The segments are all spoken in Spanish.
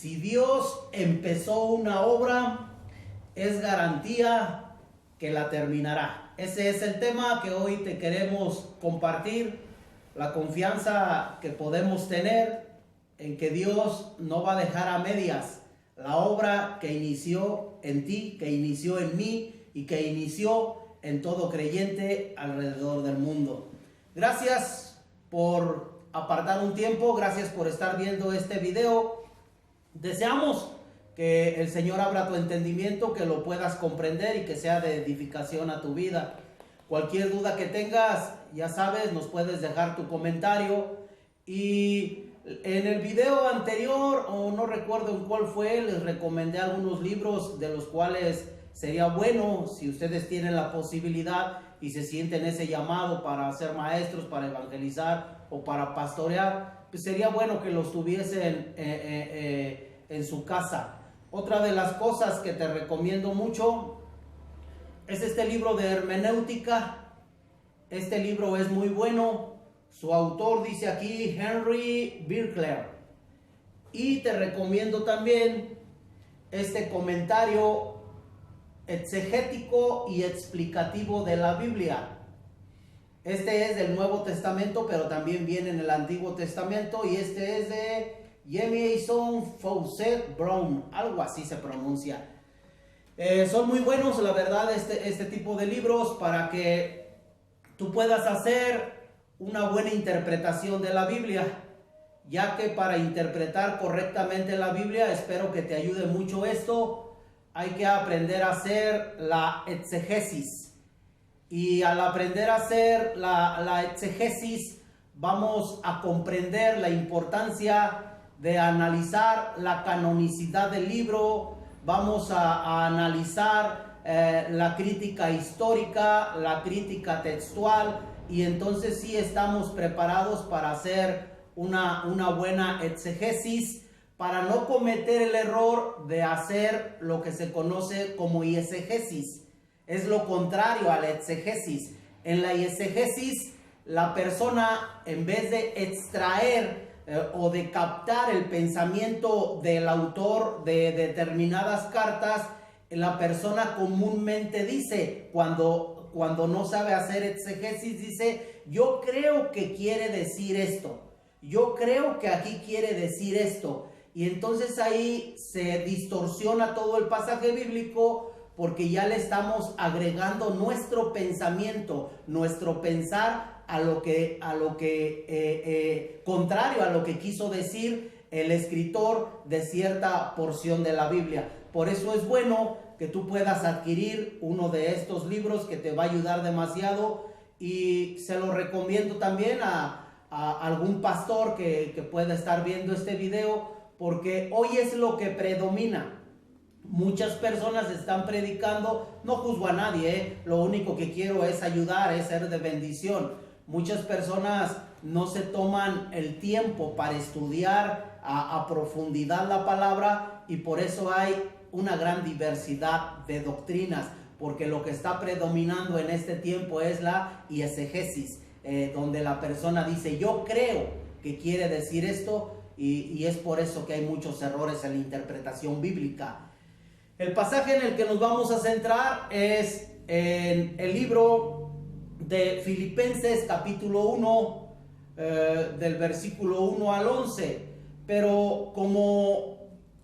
Si Dios empezó una obra, es garantía que la terminará. Ese es el tema que hoy te queremos compartir, la confianza que podemos tener en que Dios no va a dejar a medias la obra que inició en ti, que inició en mí y que inició en todo creyente alrededor del mundo. Gracias por apartar un tiempo, gracias por estar viendo este video. Deseamos que el Señor abra tu entendimiento, que lo puedas comprender y que sea de edificación a tu vida. Cualquier duda que tengas, ya sabes, nos puedes dejar tu comentario. Y en el video anterior, o no recuerdo en cuál fue, les recomendé algunos libros de los cuales sería bueno, si ustedes tienen la posibilidad y se sienten ese llamado para ser maestros, para evangelizar o para pastorear, pues sería bueno que los tuviesen en su casa. Otra de las cosas que te recomiendo mucho es este libro de hermenéutica. Este libro es muy bueno. Su autor dice aquí Henry Birkler. Y te recomiendo también este comentario exegético y explicativo de la Biblia. Este es del Nuevo Testamento, pero también viene en el Antiguo Testamento, y este es de Jamieson Fausset Brown, algo así se pronuncia. Son muy buenos, la verdad, este tipo de libros para que tú puedas hacer una buena interpretación de la Biblia, ya que para interpretar correctamente la Biblia, espero que te ayude mucho esto. Hay que aprender a hacer la exegesis, y al aprender a hacer la exegesis vamos a comprender la importancia de analizar la canonicidad del libro. Vamos a analizar la crítica histórica, la crítica textual, y entonces sí estamos preparados para hacer una buena exegesis, para no cometer el error de hacer lo que se conoce como eisegesis. Es lo contrario a la exegesis. En la eisegesis, la persona, en vez de extraer o de captar el pensamiento del autor de determinadas cartas, la persona comúnmente dice, cuando no sabe hacer exegesis, dice: yo creo que quiere decir esto, yo creo que aquí quiere decir esto. Y entonces ahí se distorsiona todo el pasaje bíblico, porque ya le estamos agregando nuestro pensamiento, nuestro pensar a lo que contrario a lo que quiso decir el escritor de cierta porción de la Biblia. Por eso es bueno que tú puedas adquirir uno de estos libros, que te va a ayudar demasiado, y se lo recomiendo también a algún pastor que pueda estar viendo este video, porque hoy es lo que predomina. Muchas personas están predicando, no juzgo a nadie, lo único que quiero es ayudar, es ser de bendición. Muchas personas no se toman el tiempo para estudiar a profundidad la palabra, y por eso hay una gran diversidad de doctrinas, porque lo que está predominando en este tiempo es la eisegesis, donde la persona dice: yo creo que quiere decir esto, y es por eso que hay muchos errores en la interpretación bíblica. El pasaje en el que nos vamos a centrar es en el libro de Filipenses capítulo 1, del versículo 1 al 11. Pero como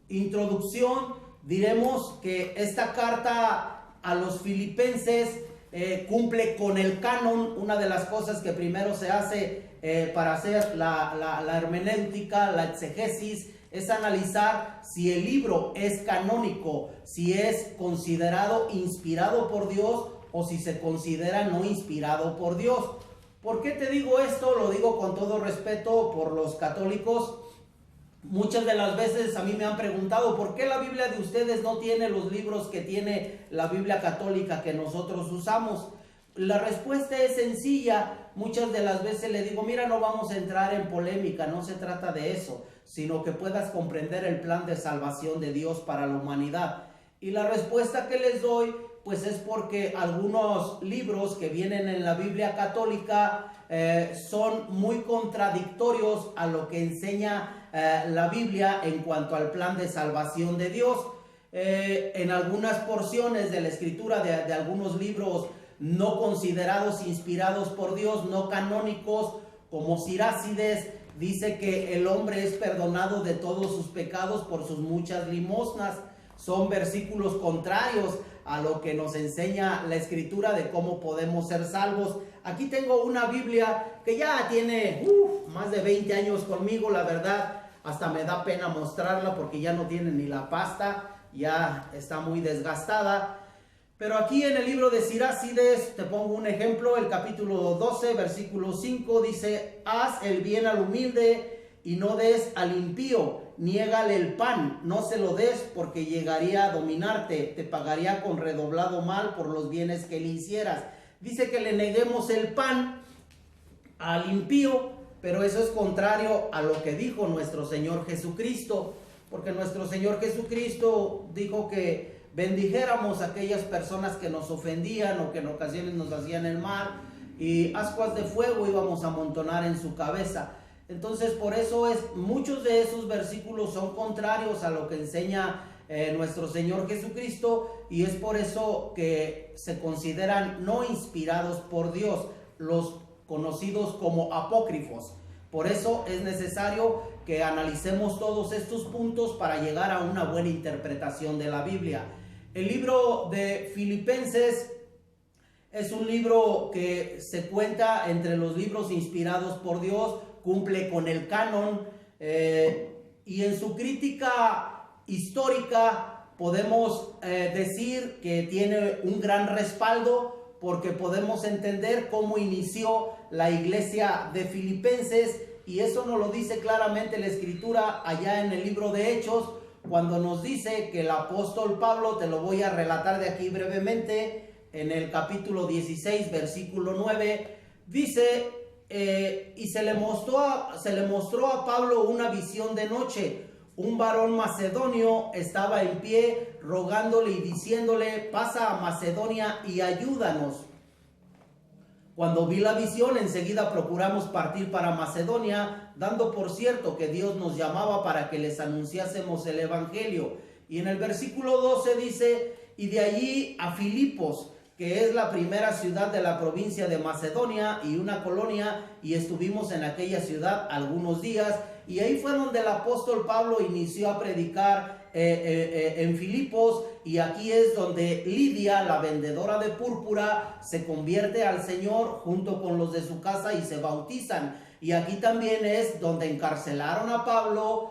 introducción diremos que esta carta a los filipenses cumple con el canon. Una de las cosas que primero se hace para hacer la hermenéutica, la exegesis, es analizar si el libro es canónico, si es considerado inspirado por Dios o si se considera no inspirado por Dios. ¿Por qué te digo esto? Lo digo con todo respeto por los católicos. Muchas de las veces a mí me han preguntado: ¿por qué la Biblia de ustedes no tiene los libros que tiene la Biblia católica que nosotros usamos? La respuesta es sencilla. Muchas de las veces le digo: mira, no vamos a entrar en polémica, no se trata de eso, sino que puedas comprender el plan de salvación de Dios para la humanidad. Y la respuesta que les doy, pues es porque algunos libros que vienen en la Biblia católica son muy contradictorios a lo que enseña la Biblia en cuanto al plan de salvación de Dios. En algunas porciones de la escritura de algunos libros no considerados inspirados por Dios, no canónicos, como Sirácides, dice que el hombre es perdonado de todos sus pecados por sus muchas limosnas. Son versículos contrarios a lo que nos enseña la escritura de cómo podemos ser salvos. Aquí tengo una Biblia que ya tiene más de 20 años conmigo, la verdad, hasta me da pena mostrarla porque ya no tiene ni la pasta, ya está muy desgastada. Pero aquí en el libro de Sirácides, te pongo un ejemplo, el capítulo 12, versículo 5, dice: haz el bien al humilde y no des al impío, niégale el pan, no se lo des porque llegaría a dominarte, te pagaría con redoblado mal por los bienes que le hicieras. Dice que le neguemos el pan al impío, pero eso es contrario a lo que dijo nuestro Señor Jesucristo, porque nuestro Señor Jesucristo dijo que bendijéramos a aquellas personas que nos ofendían o que en ocasiones nos hacían el mal, y ascuas de fuego íbamos a amontonar en su cabeza. Entonces, por eso muchos de esos versículos son contrarios a lo que enseña nuestro Señor Jesucristo, y es por eso que se consideran no inspirados por Dios, los conocidos como apócrifos. Por eso es necesario que analicemos todos estos puntos para llegar a una buena interpretación de la Biblia. El libro de Filipenses es un libro que se cuenta entre los libros inspirados por Dios, cumple con el canon, y en su crítica histórica podemos decir que tiene un gran respaldo, porque podemos entender cómo inició la iglesia de Filipenses, y eso nos lo dice claramente la escritura allá en el libro de Hechos, cuando nos dice que el apóstol Pablo, te lo voy a relatar de aquí brevemente, en el capítulo 16, versículo 9, dice: y se le mostró a Pablo una visión de noche. Un varón macedonio estaba en pie rogándole y diciéndole: pasa a Macedonia y ayúdanos. Cuando vi la visión, enseguida procuramos partir para Macedonia, dando por cierto que Dios nos llamaba para que les anunciásemos el evangelio. Y en el versículo 12 dice: y de allí a Filipos, que es la primera ciudad de la provincia de Macedonia y una colonia, y estuvimos en aquella ciudad algunos días, y ahí fue donde el apóstol Pablo inició a predicar en Filipos, y aquí es donde Lidia, la vendedora de púrpura, se convierte al Señor junto con los de su casa y se bautizan. Y aquí también es donde encarcelaron a Pablo,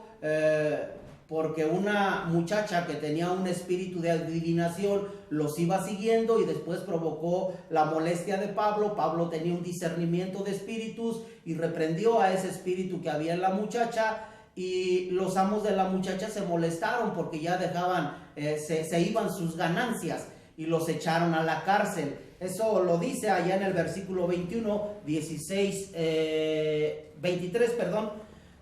porque una muchacha que tenía un espíritu de adivinación los iba siguiendo y después provocó la molestia de Pablo. Pablo tenía un discernimiento de espíritus y reprendió a ese espíritu que había en la muchacha, y los amos de la muchacha se molestaron porque ya dejaban, se iban sus ganancias, y los echaron a la cárcel. Eso lo dice allá en el versículo 23, perdón.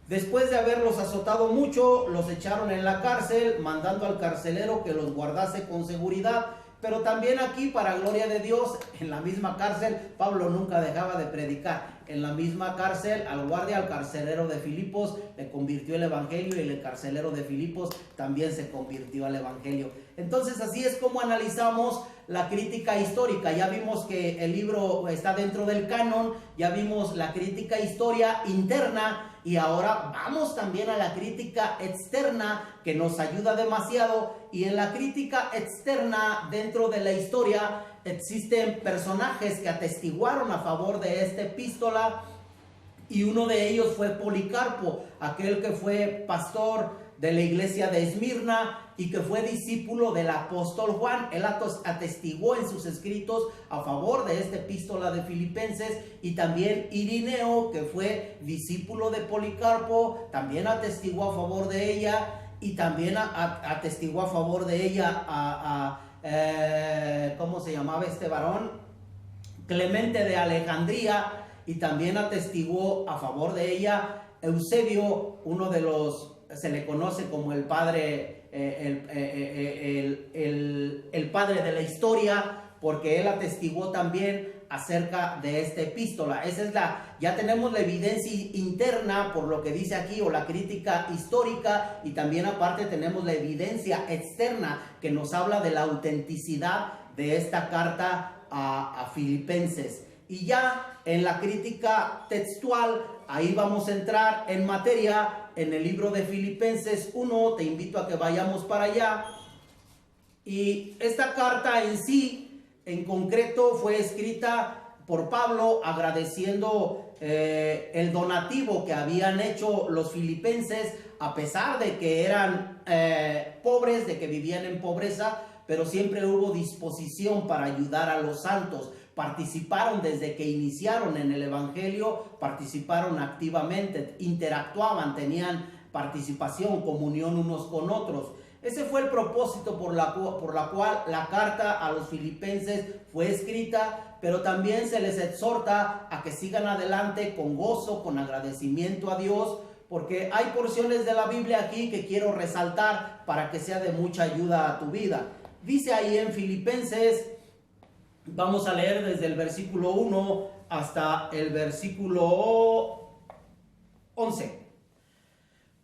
Después de haberlos azotado mucho, los echaron en la cárcel, mandando al carcelero que los guardase con seguridad. Pero también aquí, para gloria de Dios, en la misma cárcel, Pablo nunca dejaba de predicar. En la misma cárcel, al guardia, al carcelero de Filipos, le convirtió el evangelio, y el carcelero de Filipos también se convirtió al evangelio. Entonces, así es como analizamos la crítica histórica. Ya vimos que el libro está dentro del canon, ya vimos la crítica historia interna, y ahora vamos también a la crítica externa, que nos ayuda demasiado. Y en la crítica externa, dentro de la historia, existen personajes que atestiguaron a favor de esta epístola, y uno de ellos fue Policarpo, aquel que fue pastor de la iglesia de Esmirna y que fue discípulo del apóstol Juan. Él atestiguó en sus escritos a favor de esta epístola de Filipenses, y también Irineo, que fue discípulo de Policarpo, también atestiguó a favor de ella, y también atestiguó a favor de ella ¿cómo se llamaba este varón? Clemente de Alejandría, y también atestiguó a favor de ella Eusebio, uno de los, se le conoce como el padre el padre de la historia, porque él atestiguó también acerca de esta epístola. Ya tenemos la evidencia interna por lo que dice aquí, o la crítica histórica, y también aparte tenemos la evidencia externa que nos habla de la autenticidad de esta carta a Filipenses. Y ya en la crítica textual, ahí vamos a entrar en materia en el libro de Filipenses 1. Te invito a que vayamos para allá. Y esta carta en sí, en concreto, fue escrita por Pablo agradeciendo el donativo que habían hecho los filipenses, a pesar de que eran pobres, de que vivían en pobreza, pero siempre hubo disposición para ayudar a los santos. Participaron desde que iniciaron en el Evangelio, participaron activamente, interactuaban, tenían participación, comunión unos con otros. Ese fue el propósito por la cual la carta a los filipenses fue escrita, pero también se les exhorta a que sigan adelante con gozo, con agradecimiento a Dios, porque hay porciones de la Biblia aquí que quiero resaltar para que sea de mucha ayuda a tu vida. Dice ahí en Filipenses, vamos a leer desde el versículo 1 hasta el versículo 11.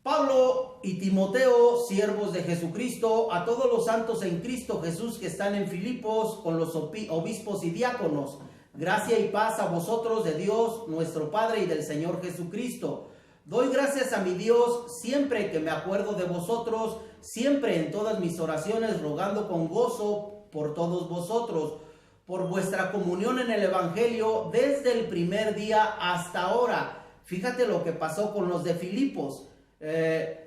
Pablo y Timoteo, siervos de Jesucristo, a todos los santos en Cristo Jesús que están en Filipos, con los obispos y diáconos, gracia y paz a vosotros de Dios nuestro Padre y del Señor Jesucristo. Doy gracias a mi Dios siempre que me acuerdo de vosotros, siempre en todas mis oraciones, rogando con gozo por todos vosotros, por vuestra comunión en el Evangelio desde el primer día hasta ahora. Fíjate lo que pasó con los de Filipos.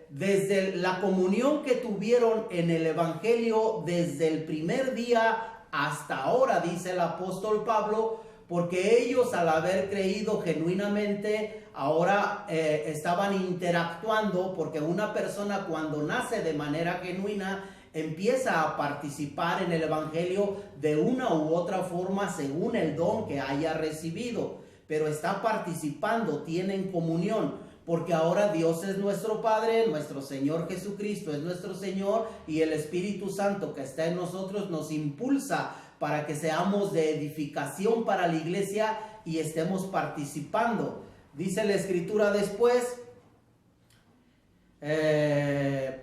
Desde la comunión que tuvieron en el Evangelio desde el primer día hasta ahora, dice el apóstol Pablo, porque ellos, al haber creído genuinamente, ahora estaban interactuando, porque una persona cuando nace de manera genuina empieza a participar en el Evangelio de una u otra forma según el don que haya recibido, pero está participando, tienen comunión, porque ahora Dios es nuestro Padre, nuestro Señor Jesucristo es nuestro Señor, y el Espíritu Santo que está en nosotros nos impulsa para que seamos de edificación para la iglesia y estemos participando. Dice la Escritura después, el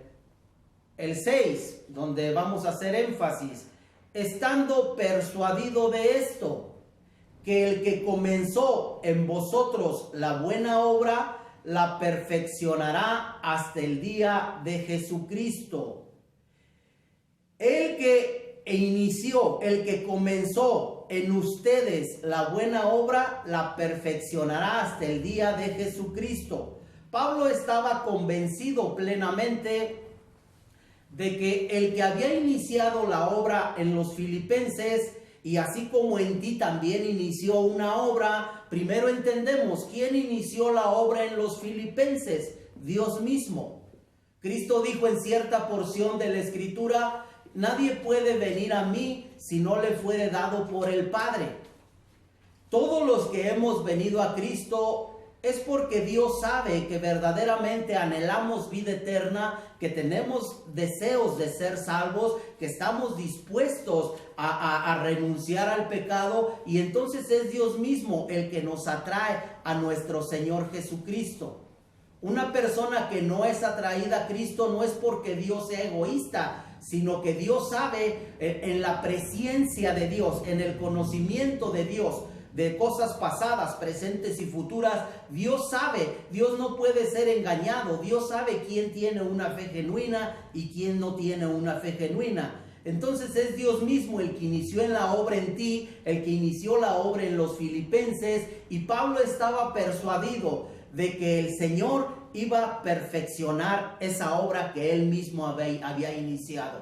6, donde vamos a hacer énfasis, estando persuadido de esto, que el que comenzó en vosotros la buena obra, la perfeccionará hasta el día de Jesucristo. El que inició, el que comenzó en ustedes la buena obra, la perfeccionará hasta el día de Jesucristo. Pablo estaba convencido plenamente de que el que había iniciado la obra en los filipenses, y así como en ti también inició una obra, primero entendemos quién inició la obra en los filipenses, Dios mismo. Cristo dijo en cierta porción de la Escritura, nadie puede venir a mí si no le fuere dado por el Padre. Todos los que hemos venido a Cristo es porque Dios sabe que verdaderamente anhelamos vida eterna, que tenemos deseos de ser salvos, que estamos dispuestos a renunciar al pecado, y entonces es Dios mismo el que nos atrae a nuestro Señor Jesucristo. Una persona que no es atraída a Cristo no es porque Dios sea egoísta, sino que Dios sabe en la presencia de Dios, en el conocimiento de Dios, de cosas pasadas, presentes y futuras. Dios sabe, Dios no puede ser engañado. Dios sabe quién tiene una fe genuina y quién no tiene una fe genuina. Entonces es Dios mismo el que inició en la obra en ti, el que inició la obra en los filipenses, y Pablo estaba persuadido de que el Señor iba a perfeccionar esa obra que él mismo había iniciado.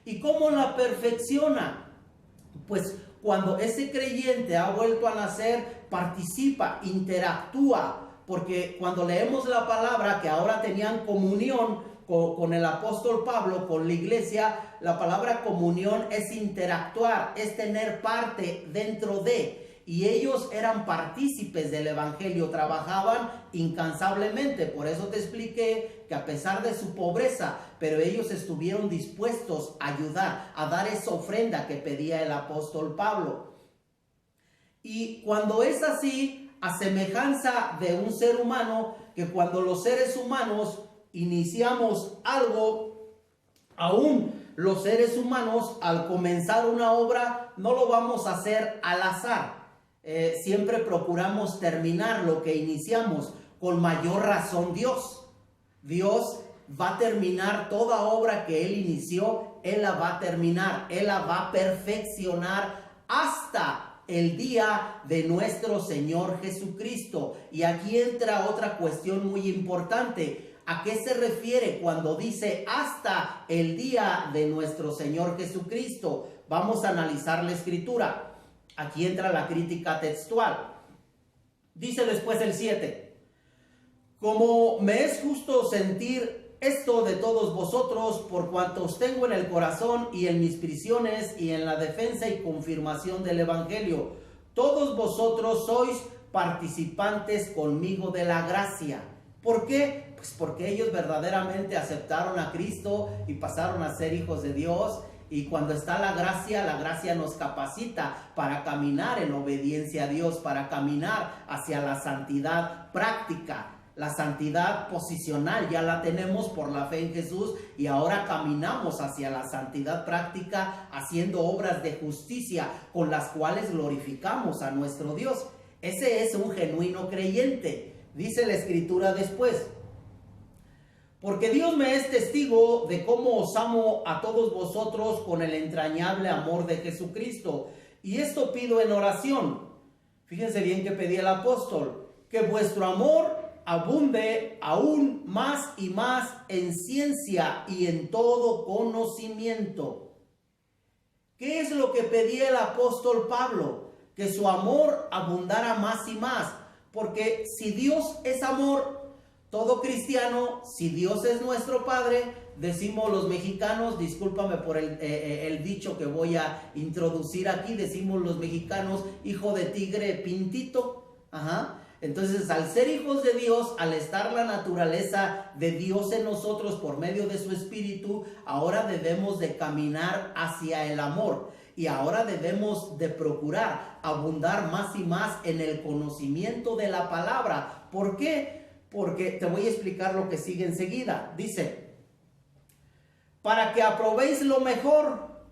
¿Y cómo la perfecciona? Pues cuando ese creyente ha vuelto a nacer, participa, interactúa, porque cuando leemos la palabra que ahora tenían comunión con el apóstol Pablo, con la iglesia, la palabra comunión es interactuar, es tener parte dentro de. y ellos eran partícipes del evangelio, trabajaban incansablemente. Por eso te expliqué que a pesar de su pobreza, pero ellos estuvieron dispuestos a ayudar, a dar esa ofrenda que pedía el apóstol Pablo. Y cuando es así, a semejanza de un ser humano, que cuando los seres humanos iniciamos algo, aún los seres humanos al comenzar una obra no lo vamos a hacer al azar. Siempre procuramos terminar lo que iniciamos. Con mayor razón Dios va a terminar toda obra que Él inició. Él la va a terminar, Él la va a perfeccionar hasta el día de nuestro Señor Jesucristo. Y aquí entra otra cuestión muy importante. ¿A qué se refiere cuando dice hasta el día de nuestro Señor Jesucristo? Vamos a analizar la escritura. Aquí entra la crítica textual. Dice después el 7. Como me es justo sentir esto de todos vosotros, por cuanto os tengo en el corazón y en mis prisiones y en la defensa y confirmación del evangelio, todos vosotros sois participantes conmigo de la gracia. ¿Por qué? Pues porque ellos verdaderamente aceptaron a Cristo y pasaron a ser hijos de Dios. Y cuando está la gracia nos capacita para caminar en obediencia a Dios, para caminar hacia la santidad práctica. La santidad posicional ya la tenemos por la fe en Jesús y ahora caminamos hacia la santidad práctica haciendo obras de justicia con las cuales glorificamos a nuestro Dios. Ese es un genuino creyente. Dice la escritura después. Porque Dios me es testigo de cómo os amo a todos vosotros con el entrañable amor de Jesucristo. Y esto pido en oración. Fíjense bien que pedía el apóstol. Que vuestro amor abunde aún más y más en ciencia y en todo conocimiento. ¿Qué es lo que pedía el apóstol Pablo? Que su amor abundara más y más. Porque si Dios es amor, todo cristiano, si Dios es nuestro Padre, decimos los mexicanos, discúlpame por el dicho que voy a introducir aquí, decimos los mexicanos, hijo de tigre pintito. Ajá. Entonces, al ser hijos de Dios, al estar la naturaleza de Dios en nosotros por medio de su Espíritu, ahora debemos de caminar hacia el amor. Y ahora debemos de procurar abundar más y más en el conocimiento de la palabra. ¿Por qué? Porque te voy a explicar lo que sigue enseguida. Dice, para que aprobéis lo mejor,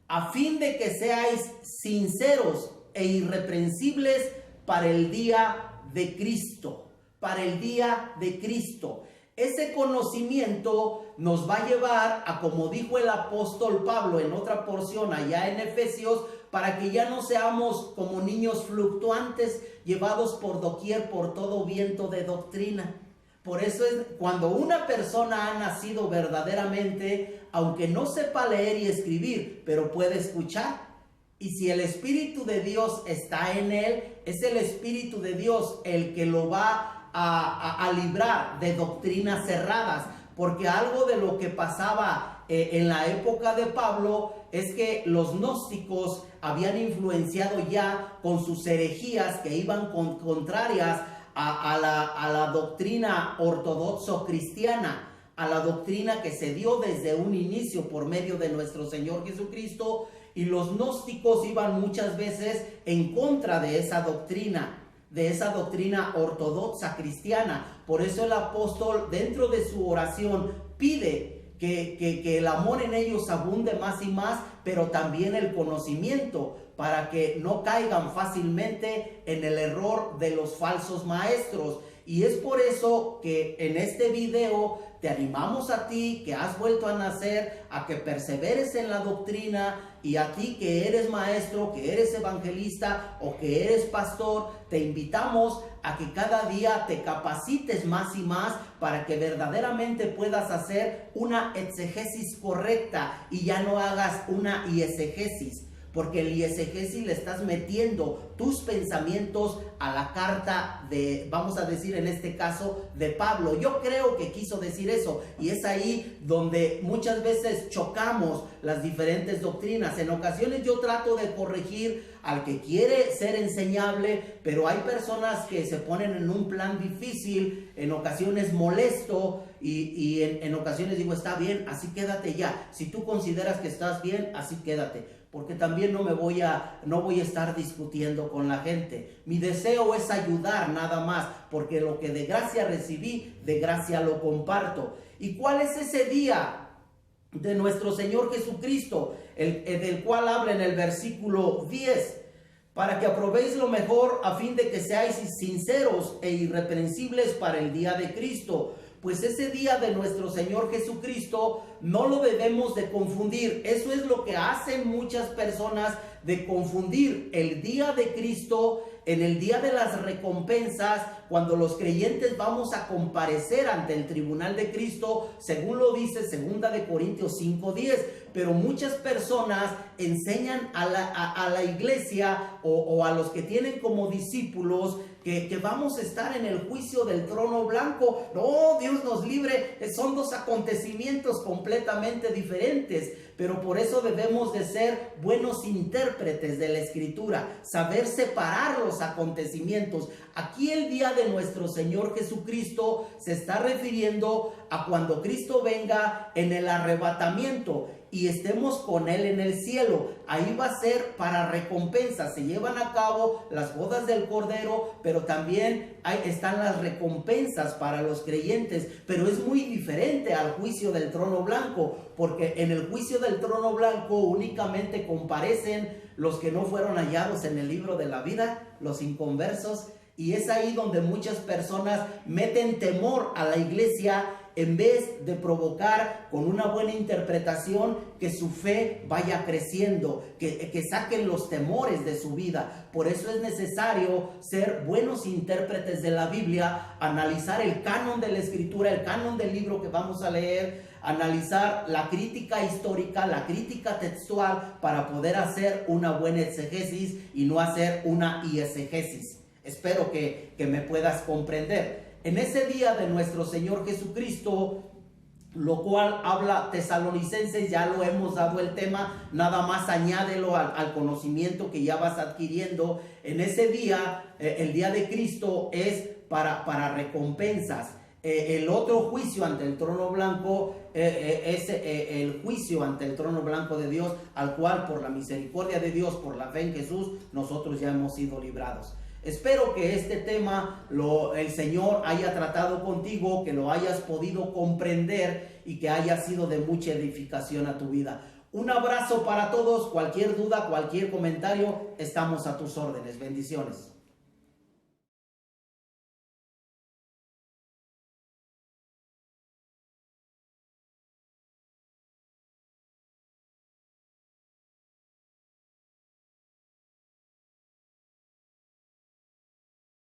a fin de que seáis sinceros e irreprensibles para el día de Cristo. Para el día de Cristo. Ese conocimiento nos va a llevar a, como dijo el apóstol Pablo en otra porción allá en Efesios, para que ya no seamos como niños fluctuantes, llevados por doquier por todo viento de doctrina. Por eso es cuando una persona ha nacido verdaderamente, aunque no sepa leer y escribir, pero puede escuchar. Y si el Espíritu de Dios está en él, es el Espíritu de Dios el que lo va a librar de doctrinas cerradas. Porque algo de lo que pasaba en la época de Pablo es que los gnósticos habían influenciado ya con sus herejías que iban contrarias a la doctrina ortodoxo cristiana, a la doctrina que se dio desde un inicio por medio de nuestro Señor Jesucristo, y los gnósticos iban muchas veces en contra de esa doctrina ortodoxa cristiana. Por eso el apóstol dentro de su oración pide que el amor en ellos abunde más y más, pero también el conocimiento, para que no caigan fácilmente en el error de los falsos maestros. Y es por eso que en este video te animamos a ti que has vuelto a nacer, a que perseveres en la doctrina, y a ti que eres maestro, que eres evangelista o que eres pastor, te invitamos a que cada día te capacites más y más para que verdaderamente puedas hacer una exegesis correcta y ya no hagas una eisegesis. porque el eisegesis le estás metiendo tus pensamientos a la carta de, vamos a decir en este caso, de Pablo. Yo creo que quiso decir eso, y es ahí donde muchas veces chocamos las diferentes doctrinas. En ocasiones yo trato de corregir al que quiere ser enseñable, pero hay personas que se ponen en un plan difícil, en ocasiones molesto, y en ocasiones digo, está bien, así quédate ya. Si tú consideras que estás bien, así quédate, porque también no voy a estar discutiendo con la gente. Mi deseo es ayudar nada más, porque lo que de gracia recibí, de gracia lo comparto. ¿Y cuál es ese día de nuestro Señor Jesucristo, del cual habla en el versículo 10? Para que aprobéis lo mejor, a fin de que seáis sinceros e irreprensibles para el día de Cristo. Pues ese día de nuestro Señor Jesucristo no lo debemos de confundir. Eso es lo que hacen muchas personas, de confundir el día de Cristo en el día de las recompensas, cuando los creyentes vamos a comparecer ante el tribunal de Cristo, según lo dice 2 Corintios 5:10. Pero muchas personas enseñan a la iglesia o a los que tienen como discípulos que vamos a estar en el juicio del trono blanco. No, Dios nos libre, son dos acontecimientos completamente diferentes. Pero por eso debemos de ser buenos intérpretes de la Escritura, saber separar los acontecimientos. Aquí el día de nuestro Señor Jesucristo se está refiriendo a cuando Cristo venga en el arrebatamiento y estemos con Él en el cielo. Ahí va a ser para recompensa. Se llevan a cabo las bodas del Cordero, pero también están las recompensas para los creyentes. Pero es muy diferente al juicio del trono blanco, porque en el juicio del trono blanco únicamente comparecen los que no fueron hallados en el libro de la vida, los inconversos. Y es ahí donde muchas personas meten temor a la iglesia, en vez de provocar con una buena interpretación que su fe vaya creciendo, que saquen los temores de su vida. Por eso es necesario ser buenos intérpretes de la Biblia, analizar el canon de la Escritura, el canon del libro que vamos a leer, analizar la crítica histórica, la crítica textual, para poder hacer una buena exegesis y no hacer una eisegesis. Espero que me puedas comprender. En ese día de nuestro Señor Jesucristo, lo cual habla Tesalonicenses, ya lo hemos dado el tema, nada más añádelo al conocimiento que ya vas adquiriendo. En ese día, el día de Cristo es para recompensas. El otro juicio ante el trono blanco es el juicio ante el trono blanco de Dios, al cual por la misericordia de Dios, por la fe en Jesús, nosotros ya hemos sido librados. Espero que este tema el Señor haya tratado contigo, que lo hayas podido comprender y que haya sido de mucha edificación a tu vida. Un abrazo para todos. Cualquier duda, cualquier comentario, estamos a tus órdenes. Bendiciones.